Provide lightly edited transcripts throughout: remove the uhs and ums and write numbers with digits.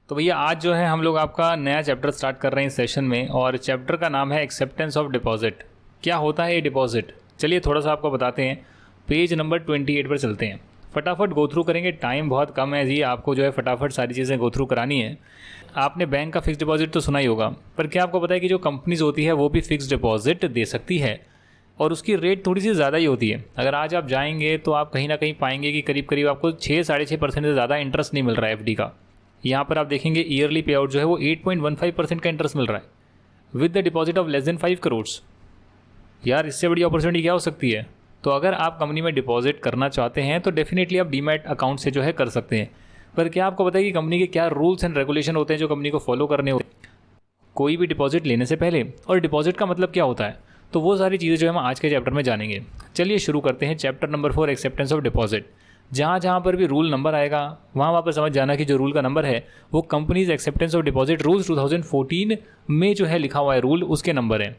तो भैया आज जो है हम लोग आपका नया चैप्टर स्टार्ट कर रहे हैं इस सेशन में, और चैप्टर का नाम है एक्सेप्टेंस ऑफ डिपॉजिट। क्या होता है ये डिपॉजिट, चलिए थोड़ा सा आपको बताते हैं। पेज नंबर 28 पर चलते हैं, फटाफट गो थ्रू करेंगे, टाइम बहुत कम है जी, आपको जो है फटाफट सारी चीज़ें गो थ्रू करानी है। आपने बैंक का फिक्स डिपॉजिट तो सुना ही होगा, पर क्या आपको पता है कि जो कंपनीज होती है वो भी फिक्स डिपॉजिट दे सकती है, और उसकी रेट थोड़ी सी ज़्यादा ही होती है। अगर आज आप जाएंगे तो आप कहीं ना कहीं पाएंगे कि करीब करीब आपको 6-6.5% से ज़्यादा इंटरेस्ट नहीं मिल रहा है एफडी का। यहाँ पर आप देखेंगे ईयरली पे आउट जो है वो 8.15% का इंटरेस्ट मिल रहा है with the deposit of less than 5 crore. यार इससे बड़ी अपॉर्चुनिटी क्या हो सकती है। तो अगर आप कंपनी में डिपॉजिट करना चाहते हैं तो डेफिनेटली आप डीमैट अकाउंट से जो है कर सकते हैं। पर क्या आपको पता है कि कंपनी के क्या रूल्स एंड रेगुलेशन होते हैं जो कंपनी को फॉलो करने होते हैं कोई भी डिपॉजिट लेने से पहले, और डिपॉजिट का मतलब क्या होता है, तो वो सारी चीज़ें जो हम आज के चैप्टर में जानेंगे। चलिए शुरू करते हैं chapter number 4 acceptance of deposit. जहाँ जहाँ पर भी रूल नंबर आएगा वहाँ पर समझ जाना कि जो रूल का नंबर है वो companies acceptance of deposit rules 2014 में जो है लिखा हुआ है रूल, उसके नंबर है।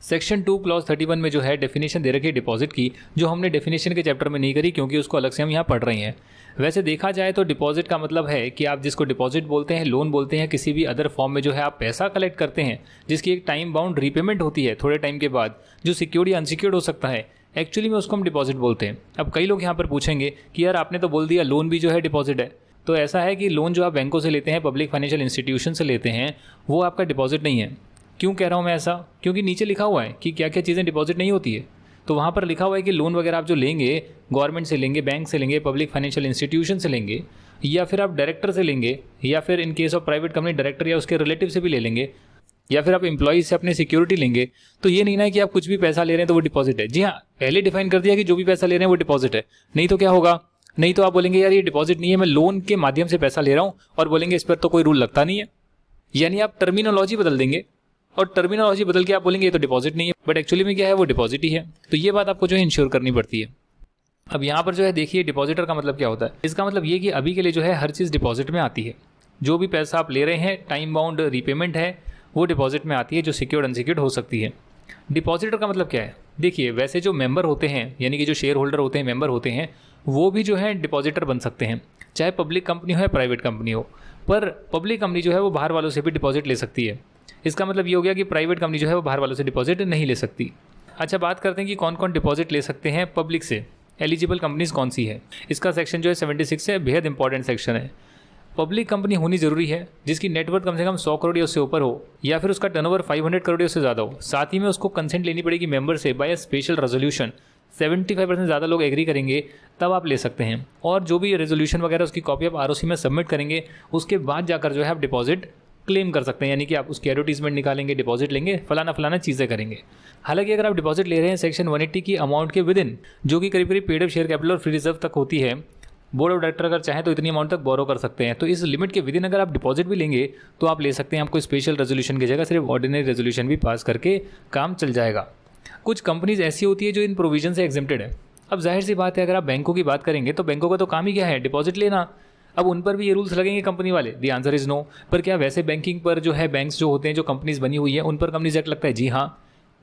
सेक्शन 2 क्लॉज 31 में जो है डेफिनेशन दे रखी है डिपॉजिट की, जो हमने डेफिनेशन के चैप्टर में नहीं करी क्योंकि उसको अलग से हम यहाँ पढ़ रहे हैं। वैसे देखा जाए तो डिपॉजिट का मतलब है कि आप जिसको डिपॉजिट बोलते हैं, लोन बोलते हैं, किसी भी अदर फॉर्म में जो है आप पैसा कलेक्ट करते हैं जिसकी एक टाइम बाउंड रीपेमेंट होती है थोड़े टाइम के बाद, जो सिक्योर्ड या अनसिक्योर्ड हो सकता है, एक्चुअली में उसको हम डिपॉजिट बोलते हैं। अब कई लोग यहाँ पर पूछेंगे कि यार आपने तो बोल दिया लोन भी जो है डिपॉजिट है। तो ऐसा है कि लोन जो आप बैंकों से लेते हैं, पब्लिक फाइनेंशियल इंस्टीट्यूशन से लेते हैं, वो आपका डिपॉजिट नहीं है। क्यों कह रहा हूँ मैं ऐसा, क्योंकि नीचे लिखा हुआ है कि क्या क्या चीज़ें डिपॉजिट नहीं होती है। तो वहाँ पर लिखा हुआ है कि लोन वगैरह आप जो लेंगे, गवर्नमेंट से लेंगे, बैंक से लेंगे, पब्लिक फाइनेंशियल इंस्टीट्यूशन से लेंगे, या फिर आप डायरेक्टर से लेंगे, या फिर in case of private company director या उसके रिलेटिव से भी ले लेंगे, या फिर आप एम्प्लॉइज से अपनी सिक्योरिटी लेंगे। तो ये नहीं ना है कि आप कुछ भी पैसा ले रहे हैं तो वो डिपॉजिट है। जी हाँ, पहले डिफाइन कर दिया कि जो भी पैसा ले रहे हैं वो डिपॉजिट है। नहीं तो क्या होगा, नहीं तो आप बोलेंगे यार ये डिपॉजिट नहीं है, मैं लोन के माध्यम से पैसा ले रहा हूँ, और बोलेंगे इस पर तो कोई रूल लगता नहीं है। यानी आप टर्मिनोलॉजी बदल देंगे, और टर्मिनोलॉजी बदल के आप बोलेंगे ये तो डिपॉजिट नहीं है, बट एक्चुअली में क्या है, वो डिपॉजिट ही है। तो ये बात आपको जो है इंश्योर करनी पड़ती है। अब यहाँ पर जो है देखिए डिपॉजिटर का मतलब क्या होता है। इसका मतलब ये कि अभी के लिए जो है हर चीज़ डिपॉजिट में आती है। जो भी पैसा आप ले रहे हैं, टाइम बाउंड रीपेमेंट है, वो डिपॉजिट में आती है, जो सिक्योर्ड अनसिक्योर्ड हो सकती है। डिपॉजिटर का मतलब क्या है, देखिए वैसे जो मेंबर होते हैं, यानी कि जो शेयर होल्डर होते हैं, मेंबर होते हैं, वो भी जो है डिपॉजिटर बन सकते हैं, चाहे पब्लिक कंपनी हो या प्राइवेट कंपनी हो। पर पब्लिक कंपनी जो है वो बाहर वालों से भी डिपॉजिट ले सकती है। इसका मतलब ये हो गया कि प्राइवेट कंपनी जो है वो बाहर वालों से डिपॉजिट नहीं ले सकती। अच्छा, बात करते हैं कि कौन कौन डिपॉजिट ले सकते हैं पब्लिक से, एलिजिबल कंपनीज कौन सी है। इसका सेक्शन जो है 76 है, बेहद इंपॉर्टेंट सेक्शन है। पब्लिक कंपनी होनी जरूरी है जिसकी नेटवर्थ कम से कम 100 करोड़ या उससे ऊपर हो, या फिर उसका टर्नओवर 500 करोड़ या उससे ज़्यादा हो। साथ ही में उसको कंसेंट लेनी पड़ेगी मेंबर से बाय स्पेशल रेजोल्यूशन। 75% ज़्यादा लोग एग्री करेंगे तब आप ले सकते हैं, और जो भी रेजोल्यूशन वगैरह उसकी कॉपी आप आरओसी में सबमिट करेंगे, उसके बाद जाकर जो है आप डिपॉजिट क्लेम कर सकते हैं। यानी कि आप उसकी एडवर्टीजमेंट निकालेंगे, डिपॉजिट लेंगे, फलाना चीज़ें करेंगे। हालांकि अगर आप डिपॉजिट ले रहे हैं सेक्शन 180 की अमाउंट के विद इन, जो कि करीब करीब पेड अप शेयर कैपिटल और फ्री रिजर्व तक होती है, बोर्ड ऑफ डायरेक्टर अगर चाहे तो इतनी अमाउंट तक बोरो कर सकते हैं। तो इस लिमिट के विद इन अगर आप डिपॉजिट भी लेंगे तो आप ले सकते हैं। आपको स्पेशल रेजोल्यूशन की जगह सिर्फ ऑर्डिनरी रेजोल्यूशन भी पास करके काम चल जाएगा। कुछ कंपनीज ऐसी होती है जो इन प्रोविजन से एग्जेम्प्टेड है। अब जाहिर सी बात है, अगर आप बैंकों की बात करेंगे तो बैंकों का तो काम ही क्या है, डिपॉजिट लेना। अब उन पर भी ये रूल्स लगेंगे कंपनी वाले, दी आंसर इज नो। पर क्या वैसे बैंकिंग पर जो है, बैंक्स जो होते हैं, जो कंपनीज बनी हुई है, उन पर कंपनीज एक्ट लगता है? जी हाँ,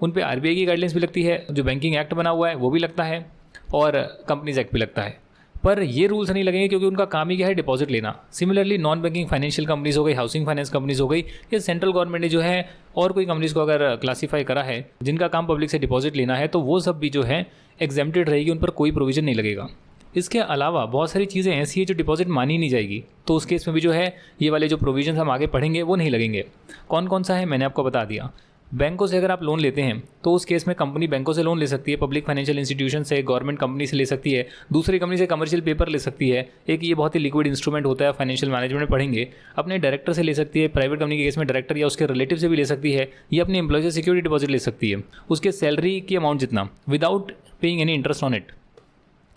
उन पर आरबीआई की गाइडलाइंस भी लगती है, जो बैंकिंग एक्ट बना हुआ है वो भी लगता है, और कंपनीज एक्ट भी लगता है। पर ये रूल्स नहीं लगेंगे क्योंकि उनका काम ही क्या है, डिपॉजिट लेना। Similarly non banking financial companies हो गई, हाउसिंग फाइनेंस कंपनीज हो गई, या सेंट्रल गवर्नमेंट ने जो है और कोई कंपनीज को अगर क्लासीफाई करा है जिनका काम पब्लिक से डिपॉजिट लेना है, तो वो सब भी जो है एग्जेम्प्टेड रहेगी, उन पर कोई प्रोविजन नहीं लगेगा। इसके अलावा बहुत सारी चीज़ें ऐसी है जो डिपॉजिट मानी नहीं जाएगी, तो उस केस में भी जो है ये वाले जो प्रोविजन हम आगे पढ़ेंगे वो नहीं लगेंगे। कौन कौन सा है मैंने आपको बता दिया। बैंकों से अगर आप लोन लेते हैं तो उस केस में कंपनी बैंकों से लोन ले सकती है, पब्लिक फाइनेंशियल इंस्टीट्यूशन से, गवर्नमेंट कंपनी से ले सकती है, दूसरी कंपनी से कमर्शियल पेपर ले सकती है। एक ये बहुत ही लिक्विड इंस्ट्रूमेंट होता है, फाइनेंशियल मैनेजमेंट में पढ़ेंगे। अपने डायरेक्टर से ले सकती है, प्राइवेट कंपनी के केस में डायरेक्टर या उसके रिलेटिव से भी ले सकती है, या अपने एम्प्लॉय से सिक्योरिटी डिपॉजिट ले सकती है, उसके सैलरी की अमाउंट जितना, without paying any interest on it.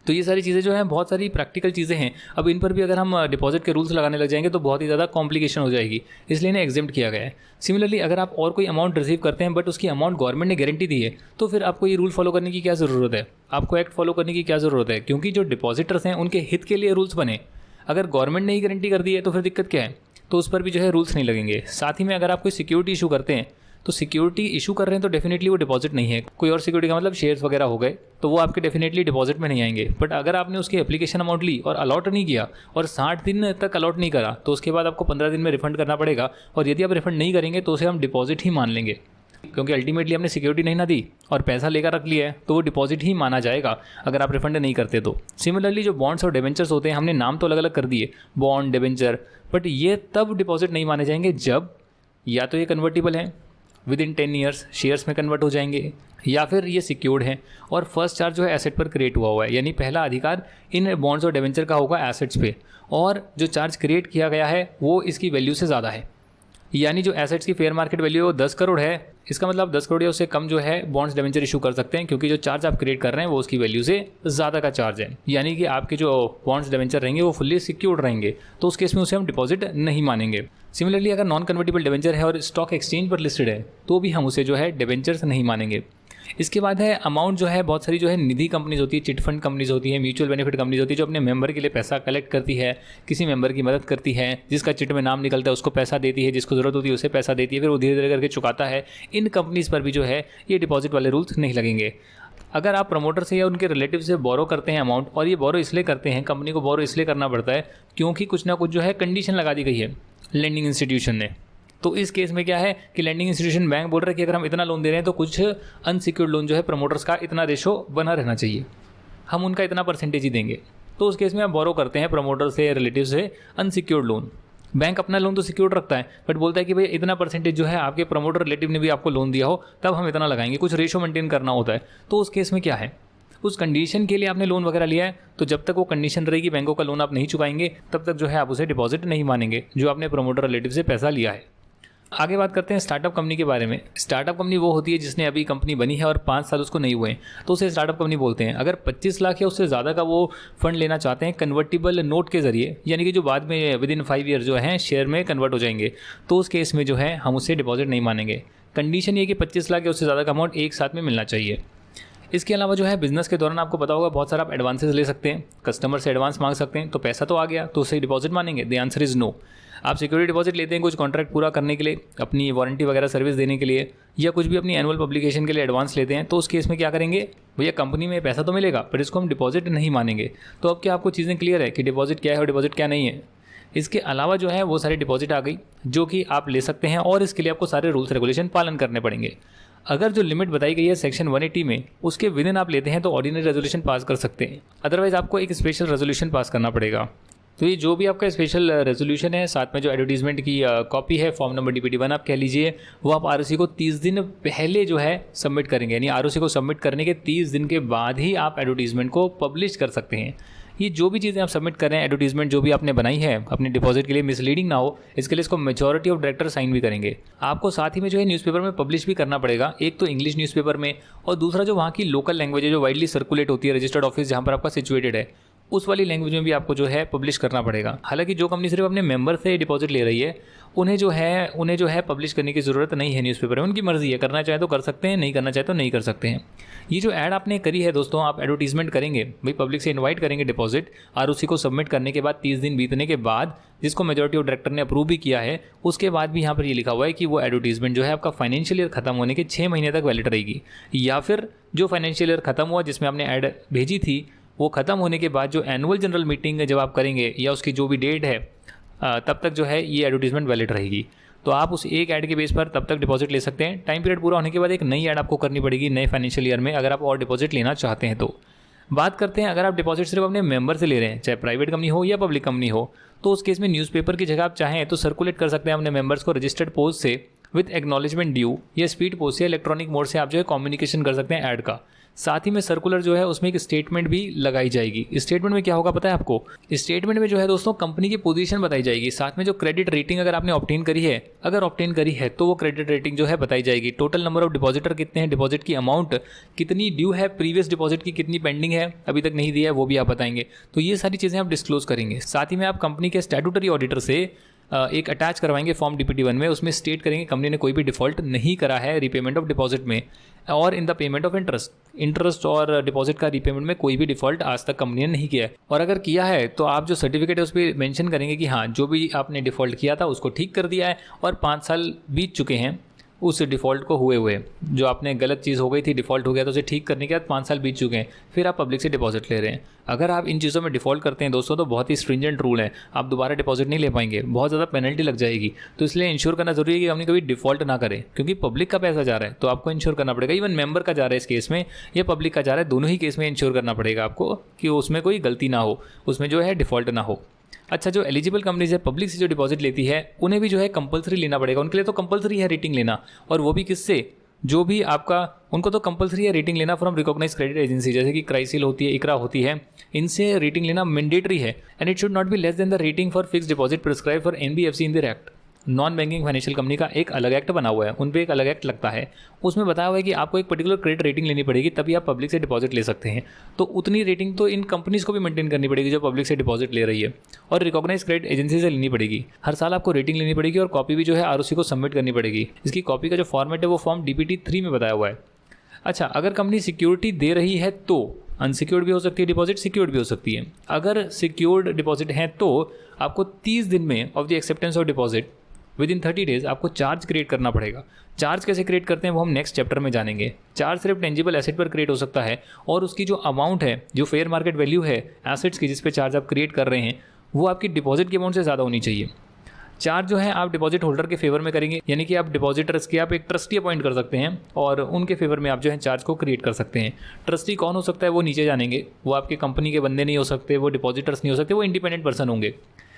तो ये सारी चीज़ें जो हैं बहुत सारी प्रैक्टिकल चीज़ें हैं। अब इन पर भी अगर हम डिपॉजिट के रूल्स लगाने लग जाएंगे तो बहुत ही ज़्यादा कॉम्प्लिकेशन हो जाएगी, इसलिए इन्हें एग्जेम्प्ट किया गया है। सिमिलरली अगर आप और कोई अमाउंट रिसीव करते हैं बट उसकी अमाउंट गवर्नमेंट ने गारंटी दी है, तो फिर आपको ये रूल फॉलो करने की क्या ज़रूरत है, आपको एक्ट फॉलो करने की क्या ज़रूरत है, क्योंकि जो डिपॉजिटर्स हैं उनके हित के लिए रूल्स बने। अगर गवर्नमेंट ने ही गारंटी कर दी है तो फिर दिक्कत क्या है, तो उस पर भी जो है रूल्स नहीं लगेंगे। साथ ही में अगर आप कोई सिक्योरिटी इशू करते हैं तो सिक्योरिटी इशू कर रहे हैं तो डेफिनेटली वो डिपॉजिट नहीं है। कोई और सिक्योरिटी का मतलब शेयर्स वगैरह हो गए तो वो आपके डेफिनेटली डिपॉजिट में नहीं आएंगे। बट अगर आपने उसकी एप्लीकेशन अमाउंट ली और अलॉट नहीं किया और 60 दिन तक अलॉट नहीं करा तो उसके बाद आपको 15 दिन में रिफंड करना पड़ेगा, और यदि आप रिफंड नहीं करेंगे तो उसे हम डिपॉजिट ही मान लेंगे, क्योंकि अल्टीमेटली आपने सिक्योरिटी नहीं ना दी और पैसा लेकर रख लिया है तो वो डिपॉजिट ही माना जाएगा अगर आप रिफंड नहीं करते तो। सिमिलरली जो बॉन्ड्स और डिबेंचर्स होते हैं, हमने नाम तो अलग अलग कर दिए, बॉन्ड, डिबेंचर, बट ये तब डिपॉजिट नहीं माने जाएंगे जब या तो ये कन्वर्टिबल है, विद इन 10 ईयर्स शेयर्स में कन्वर्ट हो जाएंगे, या फिर ये सिक्योर्ड है और फर्स्ट चार्ज जो है एसेट पर क्रिएट हुआ है, यानी पहला अधिकार इन बॉन्ड्स और डिबेंचर का होगा एसेट्स पे, और जो चार्ज क्रिएट किया गया है वो इसकी वैल्यू से ज़्यादा है। यानी जो एसेट्स की फेयर मार्केट वैल्यू 10 करोड़ है, इसका मतलब 10 करोड़ या उससे कम जो है बॉन्ड्स डिबेंचर इशू कर सकते हैं, क्योंकि जो चार्ज आप क्रिएट कर रहे हैं वो उसकी वैल्यू से ज़्यादा का चार्ज है। यानी कि आपके जो बॉन्ड्स डिबेंचर रहेंगे वो फुल्ली सिक्योर्ड रहेंगे, तो उस केस में उसे हम डिपॉजिट नहीं मानेंगे। सिमिलरली अगर नॉन कन्वर्टिबल डिबेंचर है और स्टॉक एक्सचेंज पर लिस्टेड है तो भी हम उसे जो है डिबेंचर्स नहीं मानेंगे। इसके बाद है अमाउंट, जो है बहुत सारी जो है निधि कंपनीज होती है, चिट फंड कंपनीज होती है, म्यूचुअल बेनिफिट कंपनीज होती है, जो अपने मेंबर के लिए पैसा कलेक्ट करती है, किसी मेंबर की मदद करती है, जिसका चिट में नाम निकलता है उसको पैसा देती है, जिसको ज़रूरत होती है उसे पैसा देती है, फिर वो धीरे धीरे करके चुकाता है। इन कंपनीज पर भी जो है ये डिपॉजिट वाले रूल्स नहीं लगेंगे। अगर आप प्रमोटर से या उनके रिलेटिव से बोरो करते हैं अमाउंट, और ये बोरो इसलिए करते हैं, कंपनी को बोरो इसलिए करना पड़ता है क्योंकि कुछ ना कुछ जो है कंडीशन लगा दी गई है लेंडिंग इंस्टीट्यूशन ने, तो इस केस में क्या है कि लैंडिंग इंस्टीट्यूशन बैंक बोल रहा है कि अगर हम इतना लोन दे रहे हैं तो कुछ अनसिक्योर्ड लोन जो है प्रमोटर्स का इतना रेशो बना रहना चाहिए, हम उनका इतना परसेंटेज ही देंगे। तो उस केस में आप बोरो करते हैं प्रमोटर से, रिलेटिव से अनसिक्योर्ड लोन। बैंक अपना लोन तो सिक्योर्ड रखता है बट बोलता है कि भाई इतना परसेंटेज जो है आपके प्रमोटर रिलेटिव ने भी आपको लोन दिया हो तब हम इतना लगाएंगे, कुछ रेशो मेंटेन करना होता है। तो उस केस में क्या है, उस कंडीशन के लिए आपने लोन वगैरह लिया है, तो जब तक वो कंडीशन रहेगी बैंकों का लोन आप नहीं चुकाएंगे तब तक जो है आप उसे डिपॉजिट नहीं मानेंगे जो आपने प्रमोटर रिलेटिव से पैसा लिया है। आगे बात करते हैं स्टार्टअप कंपनी के बारे में। स्टार्टअप कंपनी वो होती है जिसने अभी कंपनी बनी है और 5 साल उसको नहीं हुए हैं तो उसे स्टार्टअप कंपनी बोलते हैं। अगर 25 लाख या उससे ज़्यादा का वो फंड लेना चाहते हैं कन्वर्टिबल नोट के जरिए, यानी कि जो बाद में विद इन 5 ईयर जो है शेयर में कन्वर्ट हो जाएंगे, तो उस केस में जो है हम उससे डिपॉजिट नहीं मानेंगे। कंडीशन ये कि 25 लाख या उससे ज़्यादा का अमाउंट एक साथ में मिलना चाहिए। इसके अलावा जो है बिजनेस के दौरान आपको पता होगा बहुत सारा आप एडवांसेस ले सकते हैं, कस्टमर से एडवांस मांग सकते हैं, तो पैसा तो आ गया तो उसे डिपॉजिट मानेंगे? The answer is no. आप सिक्योरिटी डिपॉजिट लेते हैं कुछ कॉन्ट्रैक्ट पूरा करने के लिए, अपनी वारंटी वगैरह सर्विस देने के लिए, या कुछ भी अपनी एनुअल पब्लिकेशन के लिए एडवांस लेते हैं, तो उस केस में क्या करेंगे, भैया कंपनी में पैसा तो मिलेगा पर इसको हम डिपॉजिट नहीं मानेंगे। तो अब क्या आपको चीज़ें क्लियर है कि डिपॉजिट क्या है और डिपॉजिट क्या नहीं है? इसके अलावा जो है वो सारी डिपॉजिट आ गई जो कि आप ले सकते हैं और इसके लिए आपको सारे रूल्स रेगुलेशन पालन करने पड़ेंगे। अगर जो लिमिट बताई गई है सेक्शन 180 में उसके विद इन आप लेते हैं तो ऑर्डिनरी रेजोल्यूशन पास कर सकते हैं, अदरवाइज आपको एक स्पेशल रेजोल्यूशन पास करना पड़ेगा। तो ये जो भी आपका स्पेशल रेजोल्यूशन है, साथ में जो एडवर्टीजमेंट की कॉपी है, फॉर्म नंबर DPT-1 आप कह लीजिए, वो आप आरओसी को 30 दिन पहले जो है सबमिट करेंगे, यानी आरओसी को सबमिट करने के 30 दिन के बाद ही आप एडवर्टीजमेंट को पब्लिश कर सकते हैं। ये जो भी चीज़ें आप सबमिट कर रहे हैं, एडवर्टीजमेंट जो भी आपने बनाई है अपने डिपॉजिट के लिए, मिसलीडिंग ना हो इसके लिए इसको मेजॉरिटी ऑफ डायरेक्टर साइन भी करेंगे। आपको साथ ही में जो है न्यूज़पेपर में पब्लिश भी करना पड़ेगा, एक तो इंग्लिश न्यूज़पेपर में और दूसरा जो वहाँ की लोकल लैंग्वेज है जो वाइडली सर्कुलेट होती है, रजिस्टर्ड ऑफिस जहाँ पर आपका सिचुएटेड है उस वाली लैंग्वेज में भी आपको जो है पब्लिश करना पड़ेगा। हालांकि जो कंपनी सिर्फ अपने मेंबर से डिपॉजिट ले रही है उन्हें जो है पब्लिश करने की ज़रूरत नहीं है न्यूज़पेपर में, उनकी मर्जी है, करना चाहे तो कर सकते हैं, नहीं करना चाहे तो नहीं कर सकते हैं। ये जो ऐड आपने करी है दोस्तों, आप एडवर्टीजमेंट करेंगे, भाई पब्लिक से इन्वाइट करेंगे डिपॉजिट, आरओसी को सबमिट करने के बाद 30 दिन बीतने के बाद, जिसको मेजॉरिटी ऑफ डायरेक्टर ने अप्रूव भी किया है, उसके बाद भी यहाँ पर ये लिखा हुआ है कि वो एडवर्टीजमेंट जो है आपका फाइनेंशियल ईयर खत्म होने के 6 महीने तक वैलिड रहेगी, या फिर जो फाइनेंशियल ईयर खत्म हुआ जिसमें आपने ऐड भेजी थी वो ख़त्म होने के बाद जो एनुअल जनरल मीटिंग जब आप करेंगे या उसकी जो भी डेट है तब तक जो है ये एडवर्टीजमेंट वैलिड रहेगी। तो आप उस एक ऐड के बेस पर तब तक डिपॉजिट ले सकते हैं। टाइम पीरियड पूरा होने के बाद एक नई ऐड आपको करनी पड़ेगी नए फाइनेंशियल ईयर में, अगर आप और डिपॉजिट लेना चाहते हैं तो। बात करते हैं अगर आप डिपॉजिट सिर्फ अपने मेंबर से ले रहे हैं, चाहे प्राइवेट कंपनी हो या पब्लिक कंपनी हो, तो उस केस में न्यूज़पेपर की जगह आप चाहें तो सर्कुलेट कर सकते हैं अपने मेंबर्स को रजिस्टर्ड पोस्ट से विद एक्नॉलेजमेंट ड्यू, या स्पीड पोस्ट या इलेक्ट्रॉनिक मोड से आप जो है कम्युनिकेशन कर सकते हैं ऐड का। साथ ही में सर्कुलर जो है उसमें एक स्टेटमेंट भी लगाई जाएगी। स्टेटमेंट में क्या होगा पता है आपको? स्टेटमेंट में जो है दोस्तों कंपनी की पोजीशन बताई जाएगी, साथ में जो क्रेडिट रेटिंग अगर आपने ऑब्टेन करी है, अगर ऑब्टेन करी है तो वो क्रेडिट रेटिंग जो है बताई जाएगी। टोटल नंबर ऑफ डिपॉजिटर कितने हैं, डिपॉजिट की अमाउंट कितनी ड्यू है, प्रीवियस डिपॉजिट की कितनी पेंडिंग है, अभी तक नहीं दिया है वो भी आप बताएंगे। तो ये सारी चीज़ें आप डिस्क्लोज करेंगे। साथ ही में आप कंपनी के स्टैट्यूटरी ऑडिटर से एक अटैच करवाएंगे फॉर्म DPT-1 में, उसमें स्टेट करेंगे कंपनी ने कोई भी डिफॉल्ट नहीं करा है रीपेमेंट ऑफ डिपॉजिट में और in the payment of interest और डिपॉजिट का रीपेमेंट में कोई भी डिफॉल्ट आज तक कंपनी ने नहीं किया है, और अगर किया है तो आप जो सर्टिफिकेट है उस पर मेंशन करेंगे कि हाँ जो भी आपने डिफॉल्ट किया था उसको ठीक कर दिया है और 5 साल बीत चुके हैं उस डिफ़ॉल्ट को हुए जो आपने गलत चीज़ हो गई थी, डिफ़ॉल्ट हो गया, तो उसे ठीक करने के बाद 5 साल बीत चुके हैं, फिर आप पब्लिक से डिपॉजिट ले रहे हैं। अगर आप इन चीज़ों में डिफ़ॉल्ट करते हैं दोस्तों, तो बहुत ही स्ट्रिंजेंट रूल है, आप दोबारा डिपॉजिट नहीं ले पाएंगे, बहुत ज़्यादा पेनल्टी लग जाएगी। तो इसलिए इंश्योर करना ज़रूरी है कि हमने कभी डिफ़ॉल्ट ना करें, क्योंकि पब्लिक का पैसा जा रहा है तो आपको इंश्योर करना पड़ेगा। इवन मेंबर का जा रहा है इस केस में, या पब्लिक का जा रहा है, दोनों ही केस में इंश्योर करना पड़ेगा आपको कि उसमें कोई गलती ना हो, उसमें जो है डिफ़ॉल्ट ना हो। अच्छा, जो एलिजिबल कंपनीज है पब्लिक से जो डिपॉजिट लेती है, उन्हें भी जो है कंपलसरी लेना पड़ेगा। उनके लिए तो कंपलसरी है रेटिंग लेना, और वो भी किससे, जो भी आपका, उनको तो कंपलसरी है रेटिंग लेना फ्रॉम रिकॉग्नाइज क्रेडिट एजेंसी, जैसे कि क्राइसिल होती है, इकरा होती है, इनसे रेटिंग लेना मैंडेटरी है। And it should not be less than the rating for fix deposit prescribe for NBFC in the act. Non banking financial company का एक अलग एक्ट बना हुआ है, उन पर एक अलग एक्ट लगता है, उसमें बताया हुआ है कि आपको एक पर्टिकुलर क्रेडिट रेटिंग लेनी पड़ेगी, तभी आप पब्लिक से डिपॉजिट ले सकते हैं। तो उतनी रेटिंग तो इन कंपनीज़ को भी मेंटेन करनी पड़ेगी जो पब्लिक से डिपॉजिट ले रही है, और रिकॉग्नाइज क्रेडिट एजेंसी से लेनी पड़ेगी। हर साल आपको रेटिंग लेनी पड़ेगी और कॉपी भी जो है आरओसी को सबमिट करनी पड़ेगी। इसकी कॉपी का जो फॉर्मेट है वो फॉर्म DPT 3 में बताया हुआ है। अच्छा, अगर कंपनी सिक्योरिटी दे रही है तो अनसिक्योर्ड भी हो सकती है डिपॉजिट, सिक्योर्ड भी हो सकती है। अगर सिक्योर्ड डिपॉजिट है तो आपको 30 दिन में of the acceptance of deposit with in 30 days आपको चार्ज क्रिएट करना पड़ेगा। चार्ज कैसे क्रिएट करते हैं वो हम नेक्स्ट चैप्टर में जानेंगे। चार्ज सिर्फ टेंजिबल एसेट पर क्रिएट हो सकता है, और उसकी जो अमाउंट है, जो फेयर मार्केट वैल्यू है एसेट्स की जिस पे चार्ज आप क्रिएट कर रहे हैं, वो आपकी डिपॉजिट की अमाउंट से ज़्यादा होनी चाहिए। चार्ज जो है आप डिपॉजिट होल्डर के फेवर में करेंगे, यानी कि आप डिपॉजिटर्स के आप एक ट्रस्टी अपॉइंट कर सकते हैं और उनके फेवर में आप जो है चार्ज को क्रिएट कर सकते हैं। ट्रस्टी कौन हो सकता है वो नीचे जानेंगे, वो आपके कंपनी के बंदे नहीं हो सकते, वो डिपॉजिटर्स नहीं हो सकते, वो इंडिपेंडेंट पर्सन होंगे।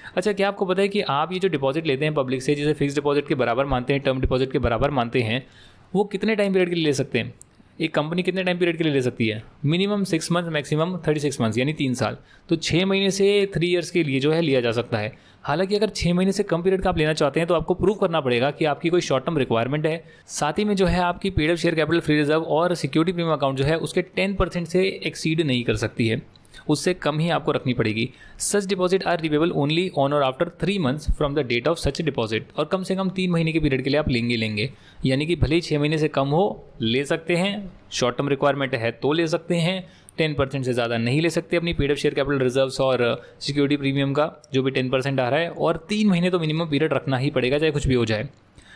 अच्छा, क्या आपको पता है कि आप ये जो डिपॉजिट लेते हैं पब्लिक से, जिसे फिक्स डिपॉजिट के बराबर मानते हैं, टर्म डिपॉजिट के बराबर मानते हैं, वो कितने टाइम पीरियड के लिए ले सकते हैं? एक कंपनी कितने टाइम पीरियड के लिए ले सकती है? मिनिमम 6 मंथ, मैक्सिमम 36 मंथ्स, यानी 3 साल। तो 6 महीने से 3 ईयर्स के लिए जो है लिया जा सकता है। हालांकि अगर 6 महीने से कम पीरियड का आप लेना चाहते हैं तो आपको प्रूव करना पड़ेगा कि आपकी कोई शॉर्ट टर्म रिक्वायरमेंट है, साथ ही में जो है आपकी paid up share capital free reserve और सिक्योरिटी प्रीमियम अकाउंट जो है उसके 10% से एक्सीड नहीं कर सकती है, उससे कम ही आपको रखनी पड़ेगी। Such deposit are repayable only on or after 3 months from the date of such deposit, और कम से कम 3 महीने के पीरियड के लिए आप लेंगे, यानी कि भले ही 6 महीने से कम हो ले सकते हैं, शॉर्ट टर्म रिक्वायरमेंट है तो ले सकते हैं, 10% से ज़्यादा नहीं ले सकते अपनी paid up share capital reserves और सिक्योरिटी प्रीमियम का जो भी 10% आ रहा है, और 3 महीने तो मिनिमम पीरियड रखना ही पड़ेगा चाहे कुछ भी हो जाए।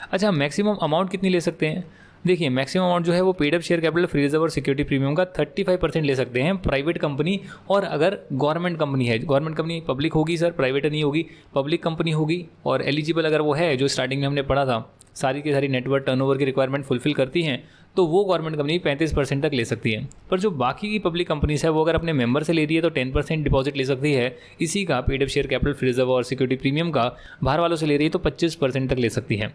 अच्छा, मैक्सिमम अमाउंट कितनी ले सकते हैं? देखिए, मैक्सिमम अमाउंट जो है वो paid up share capital free reserve और सिक्योरिटी प्रीमियम का 35% ले सकते हैं प्राइवेट कंपनी, और अगर गवर्नमेंट कंपनी है, गवर्नमेंट कंपनी पब्लिक होगी सर, प्राइवेट नहीं होगी, पब्लिक कंपनी होगी, और एलिजिबल अगर वो है, जो स्टार्टिंग में हमने पढ़ा था, सारी की सारी नेटवर्क टर्नओवर की रिक्वायरमेंट फुलफिल करती हैं, तो वो गवर्नमेंट कंपनी 35% तक ले सकती है। पर जो बाकी की पब्लिक कंपनीज है वो अगर अपने मेंबर से ले रही है तो 10% डिपॉजिट ले सकती है इसी का, paid up share capital free reserve और सिक्योरिटी प्रीमियम का। बाहर वालों से ले रही है तो 25% तक ले सकती है।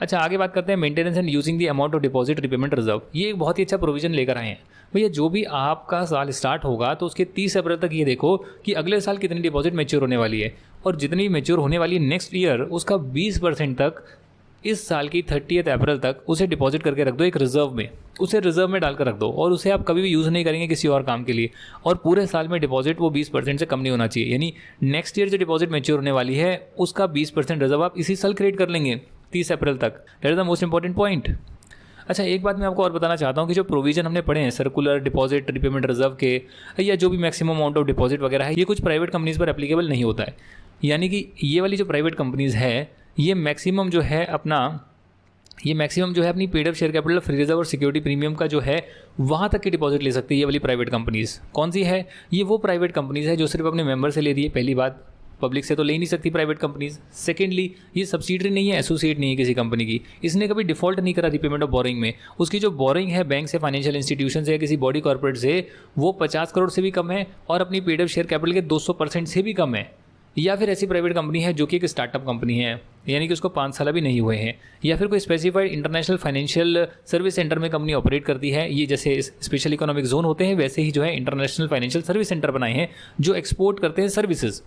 अच्छा, आगे बात करते हैं maintenance and using the amount of deposit repayment reserve. ये एक बहुत ही अच्छा प्रोविजन लेकर आए हैं भैया। जो भी आपका साल स्टार्ट होगा तो उसके 30 अप्रैल तक ये देखो कि अगले साल कितनी डिपॉजिट मैच्योर होने वाली है, और जितनी मैच्योर होने वाली है नेक्स्ट ईयर उसका 20% तक इस साल की 30 अप्रैल तक उसे डिपॉजिट करके रख दो एक रिजर्व में, उसे रिजर्व में डालकर रख दो, और उसे आप कभी भी यूज़ नहीं करेंगे किसी और काम के लिए, और पूरे साल में डिपॉजिट वो 20% से कम नहीं होना चाहिए। यानी नेक्स्ट ईयर जो डिपॉजिट मैच्योर होने वाली है उसका 20% रिजर्व आप इसी साल क्रिएट कर लेंगे 30 अप्रैल तक। That is the most important point. अच्छा, एक बात मैं आपको और बताना चाहता हूँ कि जो प्रोविजन हमने पढ़े हैं सर्कुलर डिपॉजिट रिपेमेंट रिजर्व के, या जो भी मैक्सिमम अमाउंट ऑफ डिपॉजिट वगैरह है, ये कुछ प्राइवेट कंपनीज पर एप्लीकेबल नहीं होता है। यानी कि ये वाली जो प्राइवेट कंपनीज है ये मैक्सिमम जो है अपनी paid up share capital free reserve और सिक्योरिटी प्रीमियम का जो है वहाँ तक की डिपॉजिट ले सकती है। ये वाली प्राइवेट कंपनीज कौन सी है? ये वो प्राइवेट कंपनीज है जो सिर्फ अपने मेंबर से ले रही है। पहली बात, पब्लिक से तो ले ही नहीं सकती प्राइवेट कंपनीज। सेकेंडली, ये सब्सिडरी नहीं है, एसोसिएट नहीं है किसी कंपनी की, इसने कभी डिफॉल्ट नहीं करा रिपेमेंट ऑफ बोरिंग में। उसकी जो बोरिंग है बैंक से, फाइनेंशियल इंस्टीट्यूशन से या किसी बॉडी कॉर्पोरेट से, वो 50 करोड़ से भी कम है और अपनी पेड अप शेयर कैपिटल के 200% से भी कम है। या फिर ऐसी प्राइवेट कंपनी है जो कि एक स्टार्टअप कंपनी है, यानी कि उसको 5 साल भी नहीं हुए हैं, या फिर कोई specified international financial service centre में कंपनी ऑपरेट करती है। ये जैसे स्पेशल इकोनॉमिक जोन होते हैं वैसे ही जो है इंटरनेशनल फाइनेंशियल सर्विस सेंटर बनाए हैं जो एक्सपोर्ट करते हैं सर्विसेज।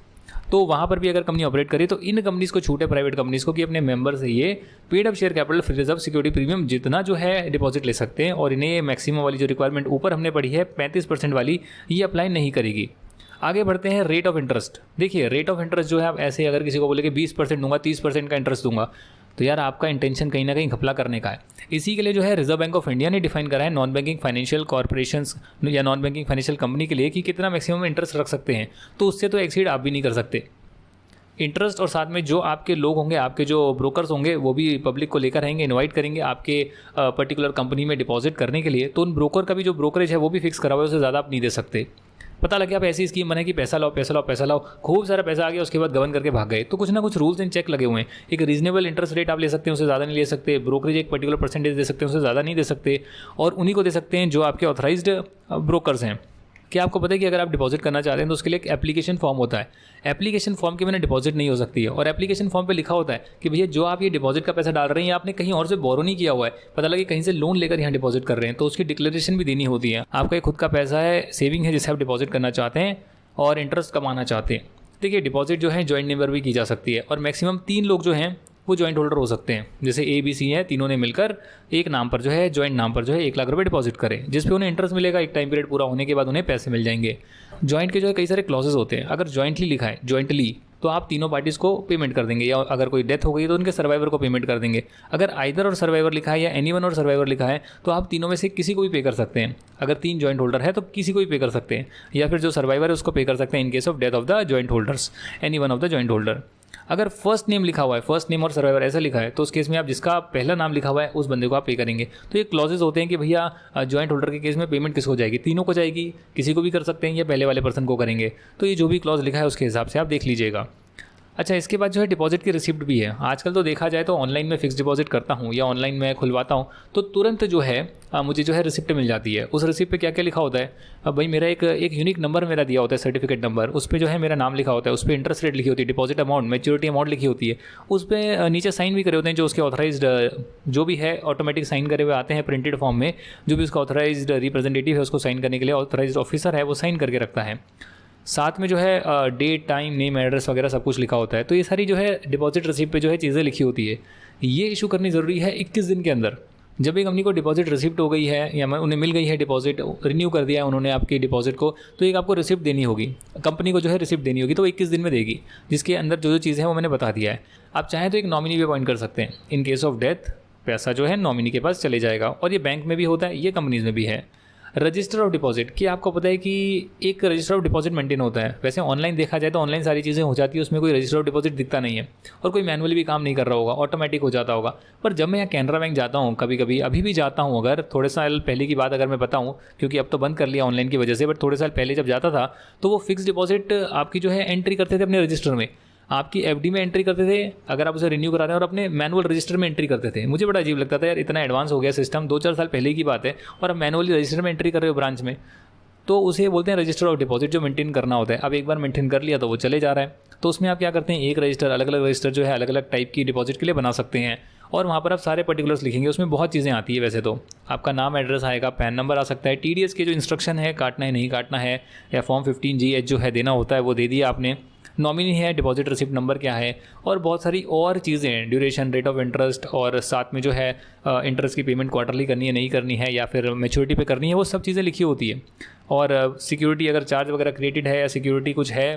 तो वहाँ पर भी अगर कंपनी ऑपरेट करे तो इन कंपनीज को छूट है प्राइवेट कंपनीज को कि अपने मेंबर से ये paid up share capital free reserve security premium जितना जो है डिपॉजिट ले सकते हैं, और इन्हें मैक्सिमम वाली जो रिक्वायरमेंट ऊपर हमने पढ़ी है 35% वाली, ये अप्लाई नहीं करेगी। आगे बढ़ते हैं रेट ऑफ इंटरेस्ट। देखिए, रेट ऑफ इंटरेस्ट जो है आप ऐसे अगर किसी को बोले कि 20% दूंगा, 30% का इंटरेस्ट दूंगा, तो यार आपका इंटेंशन कहीं ना कहीं घपला करने का है। इसी के लिए जो है रिजर्व बैंक ऑफ इंडिया ने डिफाइन करा है नॉन बैंकिंग फाइनेंशियल कॉर्पोरेशंस या नॉन बैंकिंग फाइनेंशियल कंपनी के लिए कि कितना मैक्सिमम इंटरेस्ट रख सकते हैं, तो उससे तो एक्सीड आप भी नहीं कर सकते। इंटरेस्ट और साथ में जो आपके लोग होंगे, आपके जो ब्रोकर्स होंगे, वो भी पब्लिक को लेकर आएंगे, इनवाइट करेंगे आपके पर्टिकुलर कंपनी में डिपॉजिट करने के लिए। तो उन ब्रोकर का भी जो ब्रोकरेज है वो भी फिक्स करा हुआ है, उससे ज़्यादा आप नहीं दे सकते। पता लगे आप ऐसी स्कीम बने कि पैसा लाओ पैसा लाओ पैसा लाओ, खूब सारा पैसा आ गया, उसके बाद गबन करके भाग गए। तो कुछ ना कुछ रूल्स एंड चेक लगे हुए हैं। एक रीजनेबल इंटरेस्ट रेट आप ले सकते हैं, उससे ज़्यादा नहीं ले सकते। ब्रोकरेज एक पर्टिकुलर परसेंटेज दे सकते हैं, उससे ज़्यादा नहीं दे सकते। और उन्हीं को दे सकते हैं जो आपके ऑथराइज्ड ब्रोकर्स हैं। क्या आपको पता है कि अगर आप डिपॉजिट करना चाहते हैं तो उसके लिए एक एप्लीकेशन फॉर्म होता है। एप्लीकेशन फॉर्म के बिना डिपॉजिट नहीं हो सकती है। और एप्लीकेशन फॉर्म पे लिखा होता है कि भैया जो आप ये डिपॉजिट का पैसा डाल रहे हैं, आपने कहीं और से बोरो नहीं किया हुआ है, पता लगे कहीं से लोन लेकर यहाँ डिपॉजिट कर रहे हैं, तो उसकी डिक्लेरेशन भी देनी होती है। आपका एक खुद का पैसा है, सेविंग है, जिसे आप डिपॉजिट करना चाहते हैं और इंटरेस्ट कमाना चाहते हैं। देखिए, डिपॉजिट जो है जॉइंट मेंबर भी की जा सकती है और मैक्सिमम 3 लोग जो हैं वो जॉइंट होल्डर हो सकते हैं। जैसे ABC है, तीनों ने मिलकर एक नाम पर जो है, जॉइंट नाम पर जो है 1 लाख रुपए डिपॉजिट करें, जिस पे उन्हें इंटरेस्ट मिलेगा। एक टाइम पीरियड पूरा होने के बाद उन्हें पैसे मिल जाएंगे। जॉइंट के जो है कई सारे क्लॉजेस होते हैं। अगर जॉइंटली लिखा है, जॉइंटली, तो आप तीनों पार्टीज़ को पेमेंट कर देंगे, या अगर कोई डेथ हो गई तो उनके सर्वाइवर को पेमेंट कर देंगे। अगर आइदर और सर्वाइवर लिखा है या एनीवन और सर्वाइवर लिखा है तो आप तीनों में से किसी को भी पे कर सकते हैं। अगर 3 जॉइंट होल्डर है तो किसी को भी पे कर सकते हैं, या फिर जो सर्वाइवर है उसको पे कर सकते हैं in case of death of the joint holders, any one of the joint holder. अगर फर्स्ट नेम लिखा हुआ है, फर्स्ट नेम और सर्वाइवर ऐसा लिखा है, तो उस केस में आप जिसका पहला नाम लिखा हुआ है उस बंदे को आप पे करेंगे। तो ये क्लॉजेज होते हैं कि भैया जॉइंट होल्डर के केस में पेमेंट किसको जाएगी, तीनों को जाएगी, किसी को भी कर सकते हैं, या पहले वाले पर्सन को करेंगे। तो ये जो भी क्लॉज लिखा है उसके हिसाब से आप देख लीजिएगा। अच्छा, इसके बाद जो है डिपॉजिट की रिसिप्ट भी है। आजकल तो देखा जाए तो ऑनलाइन में फिक्स डिपॉजिट करता हूँ या ऑनलाइन में खुलवाता हूँ तो तुरंत जो है मुझे जो है रिसिप्ट मिल जाती है। उस रिसिप्ट पे क्या क्या लिखा होता है, अब भाई मेरा एक यूनिक नंबर मेरा दिया होता है, सर्टिफिकेट नंबर, उस पर जो है मेरा नाम लिखा होता है, उस पर इंटरेस्ट रेट लिखी होती है, डिपॉजिट अमाउंट, मैच्योरिटी अमाउंट लिखी होती है, उस पर नीचे साइन भी करे होते हैं जो उसके ऑथराइज्ड जो भी है ऑटोमेटिक साइन करे हुए आते हैं प्रिंटेड फॉर्म में। जो भी उसका ऑथराइज्ड रिप्रेजेंटेटिव है उसको साइन करने के लिए ऑथराइज्ड ऑफिसर है वो साइन करके रखता है। साथ में जो है डेट, टाइम, नेम, एड्रेस वगैरह सब कुछ लिखा होता है। तो ये सारी जो है डिपॉजिट रिसिप्ट पे जो है चीज़ें लिखी होती है। ये इशू करनी ज़रूरी है 21 दिन के अंदर। जब भी कंपनी को डिपॉजिट रिसिप्ट हो गई है या उन्हें मिल गई है, डिपॉजिट रिन्यू कर दिया है उन्होंने आपकी डिपॉजिट को, तो एक आपको रिसिप्ट देनी होगी, कंपनी को जो है रिसिप्ट देनी होगी। तो 21 दिन में देगी, जिसके अंदर जो जो चीज़ें हैं वो मैंने बता दिया है। आप चाहें तो एक नॉमिनी भी अपॉइंट कर सकते हैं। इन केस ऑफ डेथ पैसा जो है नॉमिनी के पास चले जाएगा। और ये बैंक में भी होता है, ये कंपनीज़ में भी है। रजिस्टर ऑफ डिपॉजिट, कि आपको पता है कि एक रजिस्टर ऑफ डिपॉजिट मेंटेन होता है। वैसे ऑनलाइन देखा जाए तो ऑनलाइन सारी चीज़ें हो जाती है, उसमें कोई रजिस्टर ऑफ डिपॉजिट दिखता नहीं है और कोई मैनुअली भी काम नहीं कर रहा होगा, ऑटोमेटिक हो जाता होगा। पर जब मैं यहाँ कैनरा बैंक जाता हूँ, कभी कभी अभी भी जाता हूँ, अगर थोड़े साल पहले की बात अगर मैं बताऊँ, क्योंकि अब तो बंद कर लिया ऑनलाइन की वजह से, बट थोड़े साल पहले जब जाता था तो वो फिक्स डिपॉजिट आपकी जो है एंट्री करते थे अपने रजिस्टर में, आपकी FD में एंट्री करते थे अगर आप उसे रिन्यू करा रहे हैं, और अपने मैनुअल रजिस्टर में एंट्री करते थे। मुझे बड़ा अजीब लगता था यार, इतना एडवांस हो गया सिस्टम, 2-4 साल पहले की बात है और आप मैनुअली रजिस्टर में एंट्री कर रहे हो ब्रांच में। तो उसे बोलते हैं रजिस्टर ऑफ डिपॉजिट, जो मेंटेन करना होता है। अब एक बार मेंटेन कर लिया तो वो चले जा रहा है। तो उसमें आप क्या करते हैं, एक रजिस्टर, अलग अलग रजिस्टर जो है अलग अलग टाइप की डिपॉजिट के लिए बना सकते हैं और वहाँ पर आप सारे पर्टिकुलर्स लिखेंगे। उसमें बहुत चीज़ें आती है। वैसे तो आपका नाम, एड्रेस आएगा, पैन नंबर आ सकता है, TDS के जो इंस्ट्रक्शन है, काटना है नहीं काटना है, या फॉर्म 15G जो है देना होता है वो दे दिया आपने, नॉमिनी है, डिपॉजिट रिसिप्ट नंबर क्या है, और बहुत सारी और चीज़ें, ड्यूरेशन, रेट ऑफ इंटरेस्ट, और साथ में जो है इंटरेस्ट की पेमेंट क्वार्टरली करनी है नहीं करनी है, या फिर मैच्योरिटी पे करनी है, वो सब चीज़ें लिखी होती है। और सिक्योरिटी अगर चार्ज वगैरह क्रिएटेड है या सिक्योरिटी कुछ है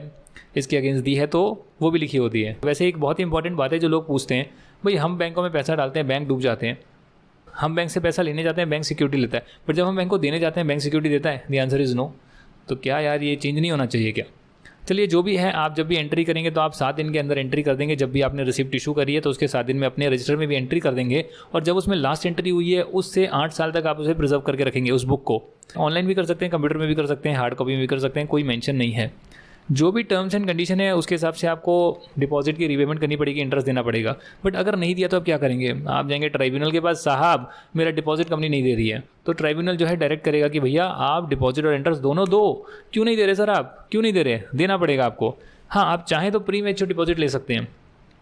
इसके अगेंस्ट दी है तो वो भी लिखी होती है। वैसे एक बहुत ही इंपॉर्टेंट बात है जो लोग पूछते हैं, भाई हम बैंकों में पैसा डालते हैं, बैंक डूब जाते हैं, हम बैंक से पैसा लेने जाते हैं, बैंक सिक्योरिटी लेता है, पर जब हम बैंक को देने जाते हैं बैंक सिक्योरिटी देता है? The answer is no. तो क्या यार ये चेंज नहीं होना चाहिए क्या? चलिए जो भी है, आप जब भी एंट्री करेंगे तो आप 7 दिन के अंदर एंट्री कर देंगे। जब भी आपने रिसिप्ट इशू करी है तो उसके 7 दिन में अपने रजिस्टर में भी एंट्री कर देंगे, और जब उसमें लास्ट एंट्री हुई है उससे 8 साल तक आप उसे प्रिजर्व करके रखेंगे उस बुक को। ऑनलाइन भी कर सकते हैं, कंप्यूटर में भी कर सकते हैं, हार्ड कॉपी में भी कर सकते हैं, कोई मेंशन नहीं है। जो भी टर्म्स एंड कंडीशन है उसके हिसाब से आपको डिपॉजिट की रीपेमेंट करनी पड़ेगी, इंटरेस्ट देना पड़ेगा। बट अगर नहीं दिया तो आप क्या करेंगे? आप जाएंगे ट्राइब्यूनल के पास, साहब मेरा डिपॉजिट कंपनी नहीं दे रही है, तो ट्राइब्यूनल जो है डायरेक्ट करेगा कि भैया आप डिपॉजिट और इंटरेस्ट दोनों दो। क्यों नहीं दे रहे सर, आप क्यों नहीं दे रहे? देना पड़ेगा आपको। हाँ, आप चाहें तो प्री मैच्योर डिपॉजिट ले सकते हैं।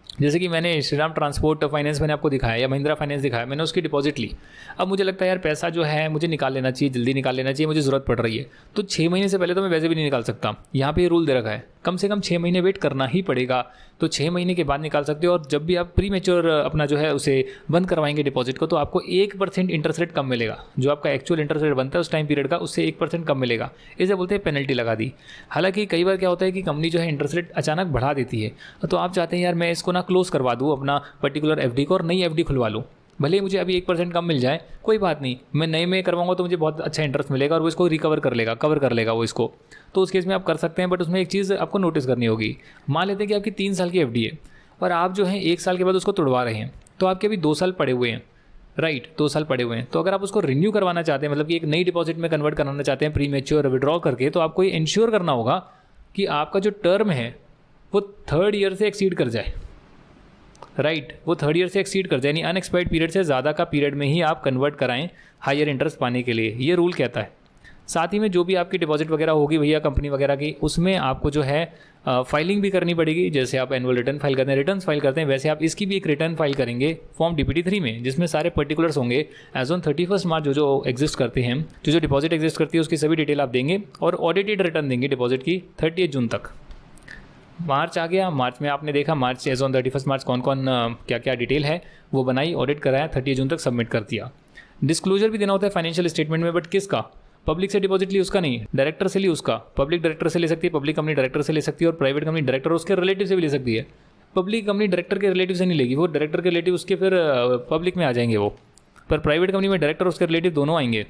जैसे कि मैंने श्रीराम ट्रांसपोर्ट फाइनेंस मैंने आपको दिखाया, या महिंद्रा फाइनेंस दिखाया, मैंने उसकी डिपॉजिट ली। अब मुझे लगता है यार पैसा जो है मुझे निकाल लेना चाहिए, जल्दी निकाल लेना चाहिए, मुझे ज़रूरत पड़ रही है, तो 6 महीने से पहले तो मैं वैसे भी नहीं निकाल सकता। यहाँ पे ये रूल दे रखा है, कम से कम 6 महीने वेट करना ही पड़ेगा। तो 6 महीने के बाद निकाल सकते हो। और जब भी आप प्री मैच्योर अपना जो है उसे बंद करवाएंगे डिपॉजिट को, तो आपको 1% इंटरेस्ट रेट कम मिलेगा। जो आपका एक्चुअल इंटरेस्ट रेट बनता है उस टाइम पीरियड का, उससे 1% कम मिलेगा। इसे बोलते हैं पेनल्टी लगा दी। हालांकि कई बार क्या होता है कि कंपनी जो है इंटरेस्ट रेट अचानक बढ़ा देती है, तो आप चाहते हैं यार मैं इसको ना क्लोज करवा दूँ अपना पर्टिकुलर FD को और नई FD खुलवा लूँ। भले ही मुझे अभी 1% कम मिल जाए, कोई बात नहीं, मैं नए में करवाऊंगा तो मुझे बहुत अच्छा इंटरेस्ट मिलेगा और वो इसको रिकवर कवर कर लेगा वो इसको। तो उस केस में आप कर सकते हैं, बट उसमें एक चीज़ आपको नोटिस करनी होगी। मान लेते हैं कि आपकी 3 साल की एफडी है और आप जो है 1 साल के बाद उसको तोड़वा रहे हैं, तो आपके अभी 2 साल पड़े हुए हैं, राइट, 2 साल पड़े हुए हैं। तो अगर आप उसको रिन्यू करवाना चाहते हैं, मतलब कि एक नई डिपॉजिट में कन्वर्ट कराना चाहते हैं प्री मैच्योर विड्रॉ करके, तो आपको ये इंश्योर करना होगा कि आपका जो टर्म है वो 3rd ईयर से एक्सीड कर जाए, राइट, वो 3rd ईयर से एक्सीड कर जाए, यानी अनएक्सपायर्ड पीरियड से ज़्यादा का पीरियड में ही आप कन्वर्ट कराएं हायर इंटरेस्ट पाने के लिए, ये रूल कहता है। साथ ही में जो भी आपकी डिपॉजिट वगैरह होगी भैया कंपनी वगैरह की, उसमें आपको जो है फाइलिंग भी करनी पड़ेगी। जैसे आप एनुअल रिटर्न फाइल करते हैं, रिटर्न फाइल करते हैं, वैसे आप इसकी भी एक रिटर्न फाइल करेंगे फॉर्म DPT3 में, जिसमें सारे पर्टिकुलर्स होंगे एज ऑन 31 मार्च जो एग्जिस्ट करते हैं, जो डिपॉजिट एग्जिस्ट करती है उसकी सभी डिटेल आप देंगे और ऑडिटेड रिटर्न देंगे डिपॉजिट की 30 जून तक। मार्च आ गया, मार्च में आपने देखा मार्च एज ऑन 31 मार्च कौन कौन क्या क्या डिटेल है वो बनाई, ऑडिट कराया, 30 जून तक सबमिट कर दिया। डिस्क्लोजर भी देना होता है फाइनेंशियल स्टेटमेंट में, बट किसका? पब्लिक से डिपॉजिट ली उसका नहीं, डायरेक्टर से ली उसका। पब्लिक डायरेक्टर से ले सकती है, पब्लिक कंपनी डायरेक्टर से ले सकती है और प्राइवेट कंपनी डायरेक्टर उसके रिलेटिव से भी ले सकती है। पब्लिक कंपनी डायरेक्टर के रिलेटिव से नहीं लेगी, वो डायरेक्टर के रिलेटिव उसके फिर पब्लिक में आ जाएंगे वो, पर प्राइवेट कंपनी में डायरेक्टर उसके रिलेटिव दोनों आएंगे।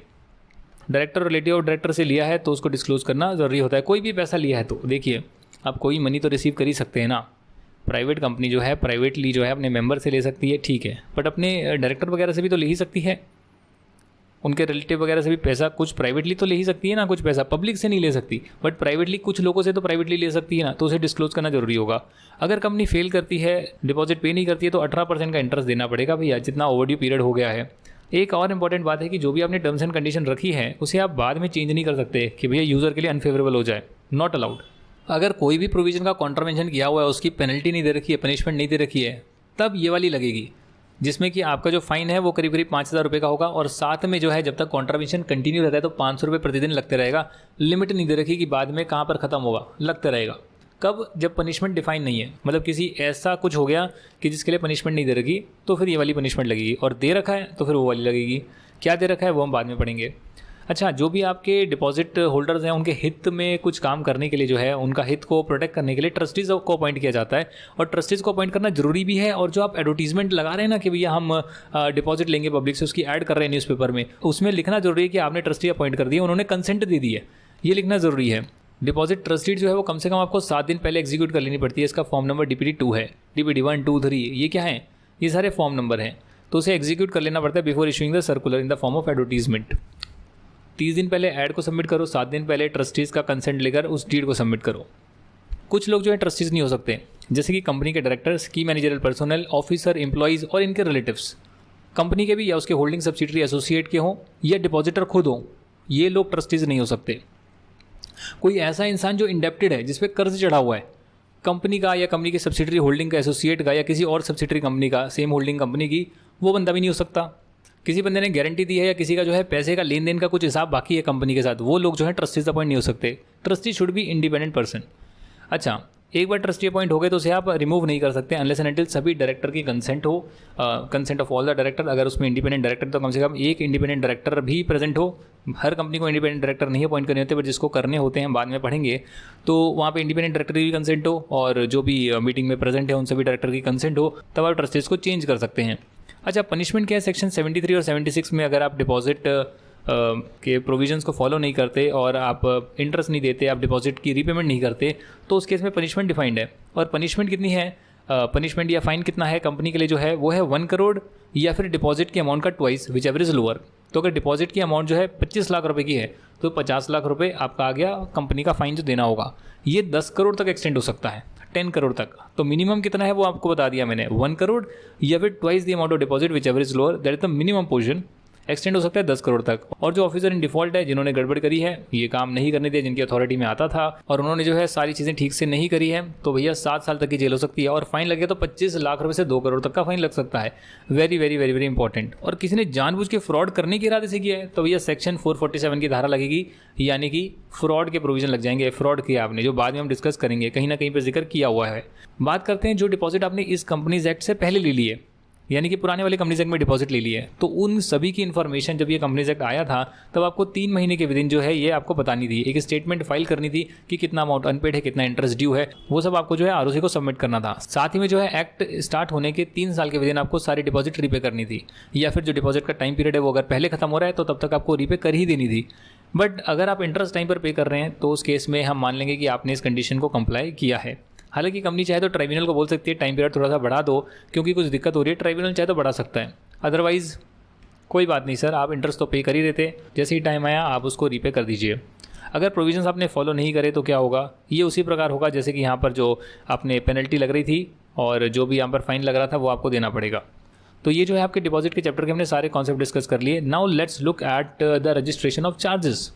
डायरेक्टर रिलेटिव और डायरेक्टर से लिया है तो उसको डिस्क्लोज करना ज़रूरी होता है। कोई भी पैसा लिया है तो देखिए, आप कोई मनी तो रिसीव कर ही सकते हैं ना। प्राइवेट कंपनी जो है प्राइवेटली जो है अपने मेंबर से ले सकती है, ठीक है, बट अपने डायरेक्टर वगैरह से भी तो ले ही सकती है, उनके रिलेटिव वगैरह से भी पैसा कुछ प्राइवेटली तो ले ही सकती है ना, कुछ पैसा पब्लिक से नहीं ले सकती, बट प्राइवेटली कुछ लोगों से तो प्राइवेटली ले सकती है ना, तो उसे डिस्क्लोज करना जरूरी होगा। अगर कंपनी फेल करती है, डिपॉजिट पे नहीं करती है, तो 18% का इंटरेस्ट देना पड़ेगा भैया, जितना ओवरड्यू पीरियड हो गया है। एक और इंपॉर्टेंट बात है कि जो भी आपने टर्म्स एंड कंडीशन रखी है उसे आप बाद में चेंज नहीं कर सकते कि भैया यूज़र के लिए अनफेवरेबल हो जाए, नॉट अलाउड। अगर कोई भी प्रोविजन का कॉन्ट्रावेंशन किया हुआ है, उसकी पेनल्टी नहीं दे रखी है, पनिशमेंट नहीं दे रखी है, तब ये वाली लगेगी, जिसमें कि आपका जो फाइन है वो करीब 5,000 रुपये का होगा और साथ में जो है जब तक कॉन्ट्रावेंशन कंटिन्यू रहता है तो 500 रुपये प्रतिदिन लगते रहेगा। लिमिट नहीं दे रखी कि बाद में कहाँ पर ख़त्म होगा, लगते रहेगा। कब? जब पनिशमेंट डिफाइन नहीं है, मतलब किसी ऐसा कुछ हो गया कि जिसके लिए पनिशमेंट नहीं दे रखी, तो फिर ये वाली पनिशमेंट लगेगी, और दे रखा है तो फिर वो वाली लगेगी। क्या दे रखा है वो हम बाद में पढ़ेंगे। अच्छा, जो भी आपके डिपॉजिट होल्डर्स हैं उनके हित में कुछ काम करने के लिए जो है, उनका हित को प्रोटेक्ट करने के लिए ट्रस्टीज़ को अपॉइंट किया जाता है, और ट्रस्टीज़ को अपॉइंट करना जरूरी भी है। और जो आप एडवर्टीजमेंट लगा रहे हैं ना कि भैया हम डिपॉजिट लेंगे पब्लिक से, उसकी ऐड कर रहे हैं न्यूज़पेपर में, उसमें लिखना जरूरी है कि आपने ट्रस्टी अपॉइंट कर दिया, उन्होंने कंसेंट दे दी है, ये लिखना जरूरी है। डिपॉजिट ट्रस्टीड जो है वो कम से कम आपको 7 दिन पहले एग्जीक्यूट कर लेनी पड़ती है। इसका फॉर्म नंबर DPT2 है, DPT 1, 2, 3, ये क्या है? ये सारे फॉर्म नंबर हैं, तो उसे एग्जीक्यूट कर लेना पड़ता है before issuing the circular in the form of advertisement. 30 दिन पहले ऐड को सबमिट करो, 7 दिन पहले ट्रस्टीज़ का कंसेंट लेकर उस डीड को सबमिट करो। कुछ लोग जो है ट्रस्टीज़ नहीं हो सकते, जैसे कि कंपनी के डायरेक्टर्स, की मैनेजरल पर्सनल, ऑफिसर, एम्प्लॉइज़ और इनके रिलेटिव्स, कंपनी के भी या उसके होल्डिंग सब्सिडरी एसोसिएट के हों या डिपॉजिटर खुद हों, ये लोग ट्रस्टीज़ नहीं हो सकते। कोई ऐसा इंसान जो इंडेप्टेड है, जिस पे कर्ज चढ़ा हुआ है, कंपनी का या कंपनी की सब्सिडरी होल्डिंग का एसोसिएट का या किसी और सब्सिडरी कंपनी का, सेम होल्डिंग कंपनी की, वो बंदा भी नहीं हो सकता। किसी बंदे ने गारंटी दी है या किसी का जो है पैसे का लेन देन का कुछ हिसाब बाकी है कंपनी के साथ, वो लोग जो है ट्रस्टीज अपॉइंट नहीं हो सकते। Trustee should be independent person. अच्छा, एक बार ट्रस्टी अपॉइंट हो गए तो उसे आप रिमूव नहीं कर सकते अनलेस एंड अनटिल सभी डायरेक्टर की कंसेंट हो, consent of all the director. अगर उसमें इंडिपेंडेंट डायरेक्टर तो कम से कम एक इंडिपेंडेंट डायरेक्टर भी प्रेजेंट हो। हर कंपनी को इंडिपेंडेंट डायरेक्टर नहीं अपॉइंट करने होते, बट जिसको करने होते हैं बाद में पढ़ेंगे, तो वहाँ पे इंडिपेंडेंट डायरेक्टर की कंसेंट हो और जो भी मीटिंग में प्रेजेंट है उन सभी डायरेक्टर की कंसेंट हो, तब आप ट्रस्टीज को चेंज कर सकते हैं। अच्छा, पनिशमेंट क्या है? सेक्शन 73 और 76 में अगर आप डिपॉजिट के प्रोविजंस को फॉलो नहीं करते और आप इंटरेस्ट नहीं देते, आप डिपॉजिट की रीपेमेंट नहीं करते, तो उस केस में पनिशमेंट डिफाइंड है। और पनिशमेंट कितनी है? पनिशमेंट या फाइन कितना है कंपनी के लिए जो है वो है 1 करोड़ या फिर डिपॉजिट की अमाउंट का twice, which ever is lower. तो अगर डिपॉजिट की अमाउंट जो है 25 लाख रुपए की है तो 50 लाख रुपए आपका आ गया कंपनी का फाइन जो देना होगा। ये 10 करोड़ तक एक्सटेंड हो सकता है, 10 करोड़ तक। तो मिनिमम कितना है वो आपको बता दिया मैंने, 1 करोड़ या फिर twice the amount of deposit which ever is lower, that is the minimum portion. Extend हो सकता है 10 करोड़ तक। और जो ऑफिसर इन डिफॉल्ट है, जिन्होंने गड़बड़ करी है, ये काम नहीं करने दिया जिनकी अथॉरिटी में आता था, और उन्होंने जो है सारी चीज़ें ठीक से नहीं करी है, तो भैया 7 साल तक की जेल हो सकती है और फाइन लगे तो 25 लाख रुपए से 2 करोड़ तक का फाइन लग सकता है। Very very very very important. और किसी ने जानबूझ के फ्रॉड करने के इरादे से किया है तो भैया सेक्शन 447 की धारा लगेगी, यानी कि फ्रॉड के प्रोविजन लग जाएंगे। फ्रॉड किया आपने, जो बाद में हम डिस्कस करेंगे, कहीं ना कहीं पर जिक्र किया हुआ है। बात करते हैं जो डिपॉजिट आपने इस कंपनीज एक्ट से पहले ले लिए, यानी कि पुराने वाले कंपनीज एक्ट में डिपॉजिट ले लिए, तो उन सभी की इन्फॉर्मेशन जब ये कंपनीज एक्ट आया था तब आपको 3 महीने के विदिन जो है ये आपको बतानी थी, एक स्टेटमेंट फाइल करनी थी कि कितना अमाउंट अनपेड है, कितना इंटरेस्ट ड्यू है, वो सब आपको जो है आरओसी को सबमिट करना था। साथ ही में जो है एक्ट स्टार्ट होने के 3 साल के विदिन आपको सारी डिपॉजिट रीपे करनी थी, या फिर जो डिपॉजिट का टाइम पीरियड है वो अगर पहले खत्म हो रहा है तो तब तक आपको रीपे कर ही देनी थी। बट अगर आप इंटरेस्ट टाइम पर पे कर रहे हैं तो उस केस में हम मान लेंगे कि आपने इस कंडीशन को कंप्लाई किया है। हालांकि कंपनी चाहे तो ट्राइब्यूनल को बोल सकती है टाइम पीरियड थोड़ा सा बढ़ा दो क्योंकि कुछ दिक्कत हो रही है, ट्राइब्यूनल चाहे तो बढ़ा सकता है, अदरवाइज़ कोई बात नहीं सर, आप इंटरेस्ट तो पे कर ही रहे थे, जैसे ही टाइम आया आप उसको रीपे कर दीजिए। अगर प्रोविजंस आपने फॉलो नहीं करे तो क्या होगा, ये उसी प्रकार होगा जैसे कि यहाँ पर जो आपने पेनल्टी लग रही थी और जो भी यहाँ पर फाइन लग रहा था वो आपको देना पड़ेगा। तो ये जो है आपके डिपॉजिट के चैप्टर के हमने सारे कॉन्सेप्ट डिस्कस कर लिए। Now let's look at the registration of charges.